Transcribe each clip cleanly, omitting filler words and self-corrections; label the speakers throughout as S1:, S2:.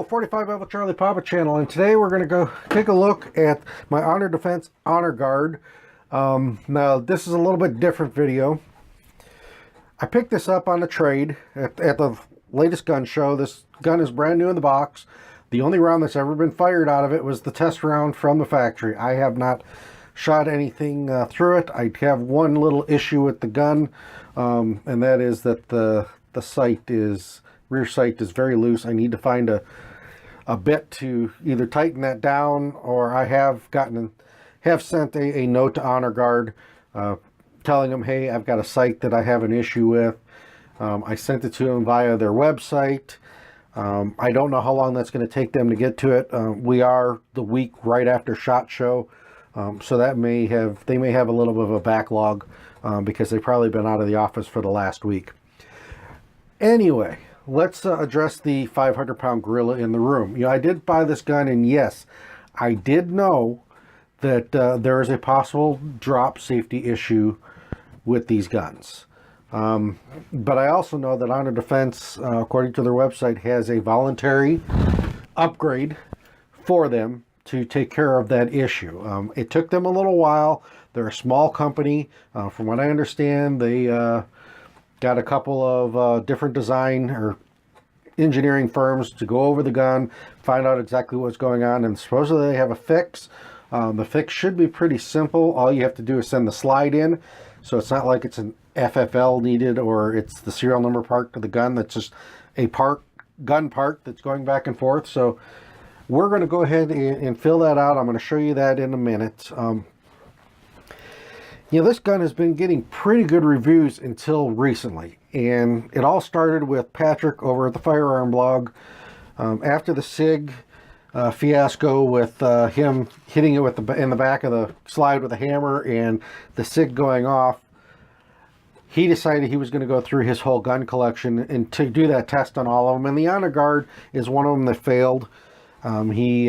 S1: 45 Alpha Charlie Papa channel, and today we're going to go take a look at my Honor Defense Honor Guard. Now this is a little bit different video. I picked this up on a trade at the latest gun show. This gun is brand new in the box. The only round that's ever been fired out of it was the test round from the factory. I have not shot anything through it. I have one little issue with the gun, and that is that the rear sight is very loose. I need to find a bit to either tighten that down, or I have sent a note to Honor Guard telling them, hey, I've got a sight that I have an issue with. I sent it to them via their website. I don't know how long that's going to take them to get to it. We are the week right after SHOT Show, so that they may have a little bit of a backlog because they've probably been out of the office for the last week. Anyway, let's address the 500-pound gorilla in the room. You know, I did buy this gun, and yes, I did know that there is a possible drop safety issue with these guns. But I also know that Honor Defense, according to their website, has a voluntary upgrade for them to take care of that issue. It took them a little while. They're a small company. From what I understand, they got a couple of different design or engineering firms to go over the gun, find out exactly what's going on, and supposedly they have a fix. The fix should be pretty simple. All you have to do is send the slide in, so it's not like it's an FFL needed or it's the serial number part of the gun. That's just a gun part that's going back and forth. So we're going to go ahead and fill that out. I'm going to show you that in a minute. You know, this gun has been getting pretty good reviews until recently, and it all started with Patrick over at the Firearm Blog. After the SIG fiasco with him hitting it in the back of the slide with a hammer and the SIG going off, he decided he was going to go through his whole gun collection and to do that test on all of them. And the Honor Guard is one of them that failed. He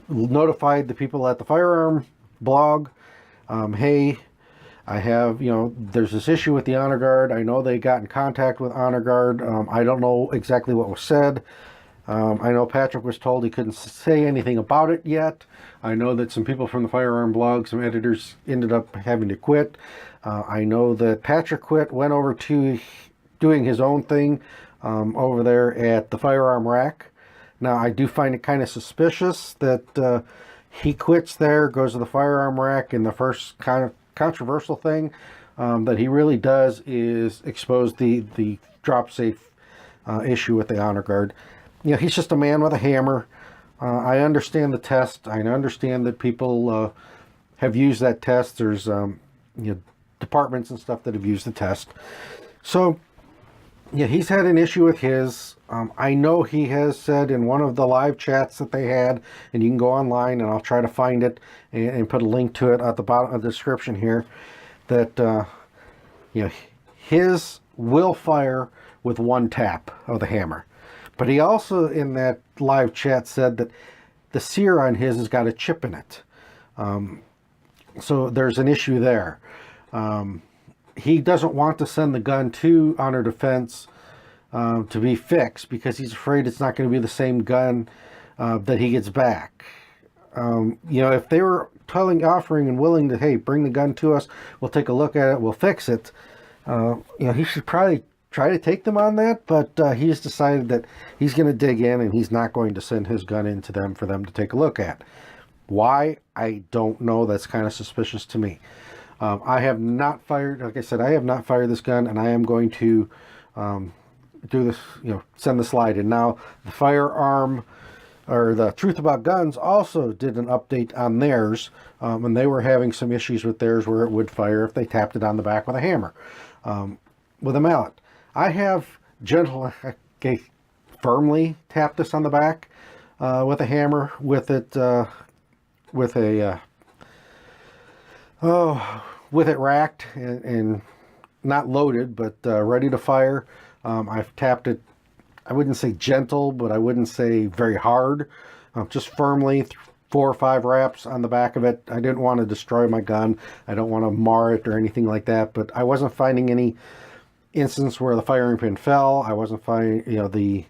S1: notified the people at the Firearm Blog, hey, I have, there's this issue with the Honor Guard. I know they got in contact with Honor Guard. I don't know exactly what was said. I know Patrick was told he couldn't say anything about it yet. I know that some people from the Firearm Blog, some editors, ended up having to quit. I know that Patrick quit, went over to doing his own thing over there at the Firearm Rack. Now, I do find it kind of suspicious that he quits there, goes to the Firearm Rack, and the first kind of controversial thing that he really does is expose the drop safe issue with the Honor Guard. You know, he's just a man with a hammer. I understand the test. I understand that people have used that test. There's departments and stuff that have used the test. So yeah, he's had an issue with his. I know he has said in one of the live chats that they had, and you can go online and I'll try to find it and put a link to it at the bottom of the description here, that his will fire with one tap of the hammer. But he also in that live chat said that the sear on his has got a chip in it. So there's an issue there. He doesn't want to send the gun to Honor Defense to be fixed because he's afraid it's not going to be the same gun that he gets back. If they were offering and willing to, hey, bring the gun to us, we'll take a look at it, we'll fix it. He should probably try to take them on that, but he's decided that he's going to dig in and he's not going to send his gun in to them for them to take a look at. Why? I don't know. That's kind of suspicious to me. I have not fired, like I said, I have not fired this gun, and I am going to do this, send the slide in. Now, the Firearm, or the Truth About Guns, also did an update on theirs, and they were having some issues with theirs where it would fire if they tapped it on the back with a hammer, with a mallet. I have firmly tapped this on the back with a hammer, with it racked and not loaded, but ready to fire. I've tapped it, I wouldn't say gentle, but I wouldn't say very hard. Just firmly, 4 or 5 raps on the back of it. I didn't want to destroy my gun. I don't want to mar it or anything like that, but I wasn't finding any instance where the firing pin fell. I wasn't finding,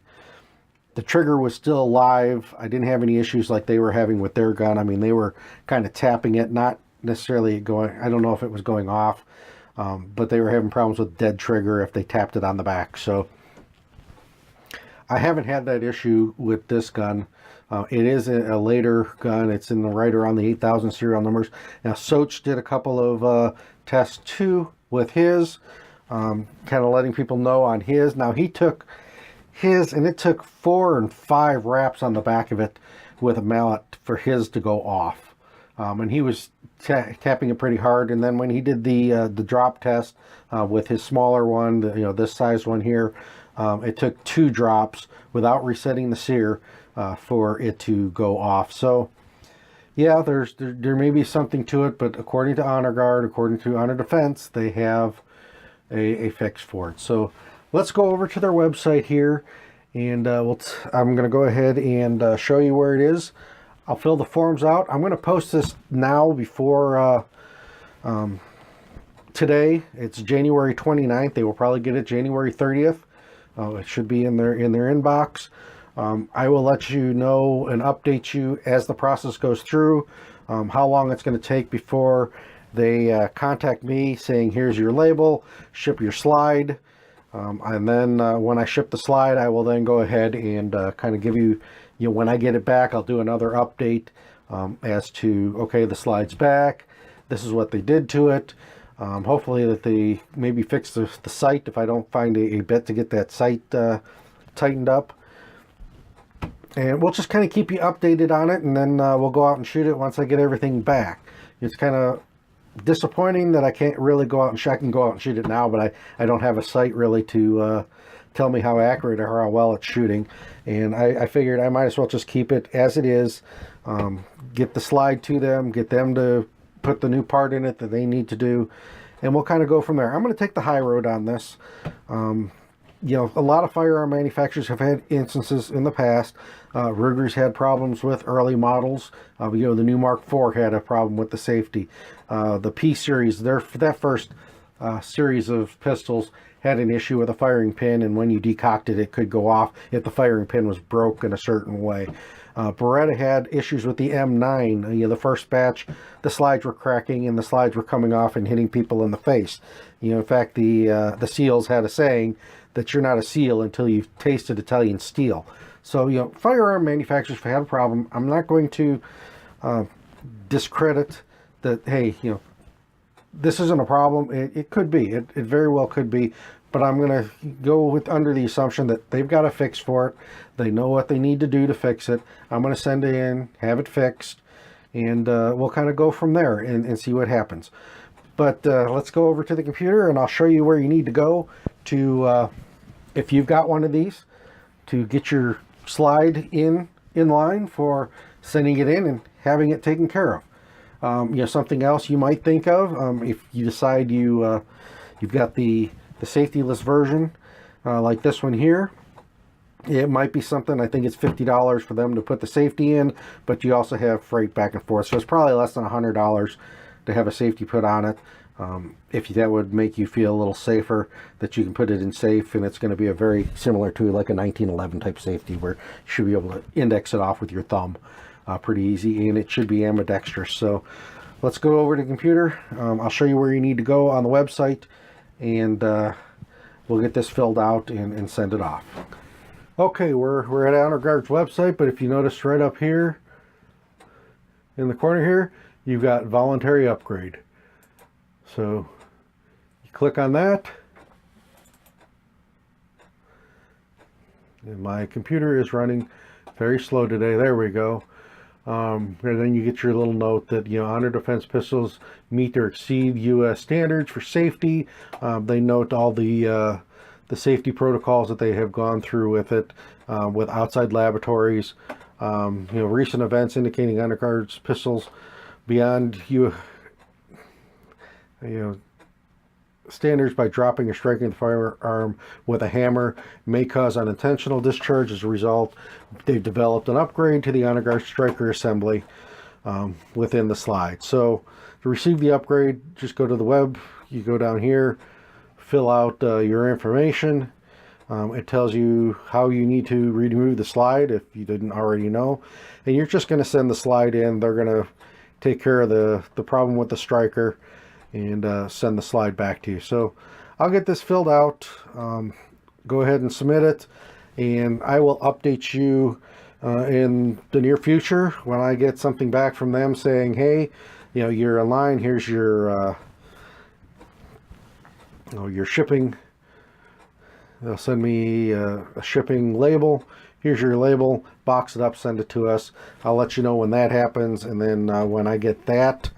S1: the trigger was still live. I didn't have any issues like they were having with their gun. I mean, they were kind of tapping it, not necessarily going, I don't know if it was going off, but they were having problems with dead trigger if they tapped it on the back. So I haven't had that issue with this gun. It is a later gun. It's in the right around the 8,000 serial numbers. Now, Soch did a couple of tests too with his, kind of letting people know on his. Now, he took his, and it took 4 and 5 wraps on the back of it with a mallet for his to go off. And he was tapping it pretty hard. And then when he did the drop test with his smaller one, this size one here, it took 2 drops without resetting the sear for it to go off. So yeah, there may be something to it, but according to Honor Guard, according to Honor Defense, they have a fix for it. So let's go over to their website here, and I'm going to go ahead and show you where it is. I'll fill the forms out. I'm going to post this now before today. It's January 29th. They will probably get it January 30th. It should be in their inbox. I will let you know and update you as the process goes through, how long it's going to take before they contact me saying, here's your label, ship your slide. And then when I ship the slide, I will then go ahead and kind of give you, when I get it back, I'll do another update as to, okay, the slide's back. This is what they did to it. Hopefully that they maybe fix the sight if I don't find a bit to get that sight tightened up. And we'll just kind of keep you updated on it, and then we'll go out and shoot it once I get everything back. It's kind of disappointing that I can't really go out and shoot. I can go out and shoot it now, but I don't have a sight really to tell me how accurate or how well it's shooting. And I figured I might as well just keep it as it is, get the slide to them, get them to put the new part in it that they need to do, and we'll kind of go from there. I'm going to take the high road on this. A lot of firearm manufacturers have had instances in the past. Ruger's had problems with early models. The new Mark IV had a problem with the safety. The P series, that first series of pistols had an issue with a firing pin, and when you decocted it could go off if the firing pin was broke in a certain way. Beretta had issues with the M9. The first batch, the slides were cracking and the slides were coming off and hitting people in the face. In fact, the SEALs had a saying that you're not a SEAL until you've tasted Italian steel. So, firearm manufacturers have a problem. I'm not going to discredit that, hey, this isn't a problem. It could be. It very well could be. But I'm going to go under the assumption that they've got a fix for it. They know what they need to do to fix it. I'm going to send it in, have it fixed, and we'll kind of go from there and see what happens. But let's go over to the computer, and I'll show you where you need to go to, if you've got one of these, to get your slide in line for sending it in and having it taken care of. Something else you might think of, if you decide you've got the safety list version, like this one here, it might be something, I think it's $50 for them to put the safety in, but you also have freight back and forth. So it's probably less than $100 to have a safety put on it. If that would make you feel a little safer, that you can put it in safe, and it's going to be a very similar to like a 1911 type safety where you should be able to index it off with your thumb pretty easy, and it should be ambidextrous. So let's go over to the computer. I'll show you where you need to go on the website, and we'll get this filled out and send it off. Okay, we're at Honor Guard's website, but if you notice right up here in the corner here, you've got Voluntary Upgrade. So you click on that, and my computer is running very slow today. There we go. And then you get your little note that Honor Defense pistols meet or exceed U.S. standards for safety. They note all the safety protocols that they have gone through with it, with outside laboratories. Recent events indicating Honor Guard's pistols beyond standards by dropping or striking the firearm with a hammer may cause unintentional discharge. As a result, they've developed an upgrade to the Honor Guard striker assembly within the slide. So to receive the upgrade, just go to the web. You go down here, fill out your information. It tells you how you need to remove the slide if you didn't already know. And you're just going to send the slide in. They're going to take care of the problem with the striker and send the slide back to you. So I'll get this filled out. Go ahead and submit it. And I will update you in the near future when I get something back from them saying, hey, you know, you're in line. Here's your shipping. They'll send me a shipping label. Here's your label. Box it up, send it to us. I'll let you know when that happens, and then when I get that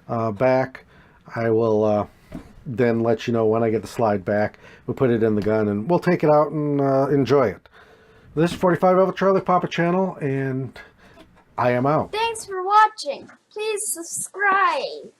S1: back, I will then let you know when I get the slide back. We'll put it in the gun, and we'll take it out and enjoy it. This is 45 Alpha Charlie Papa channel, and I am out.
S2: Thanks for watching. Please subscribe.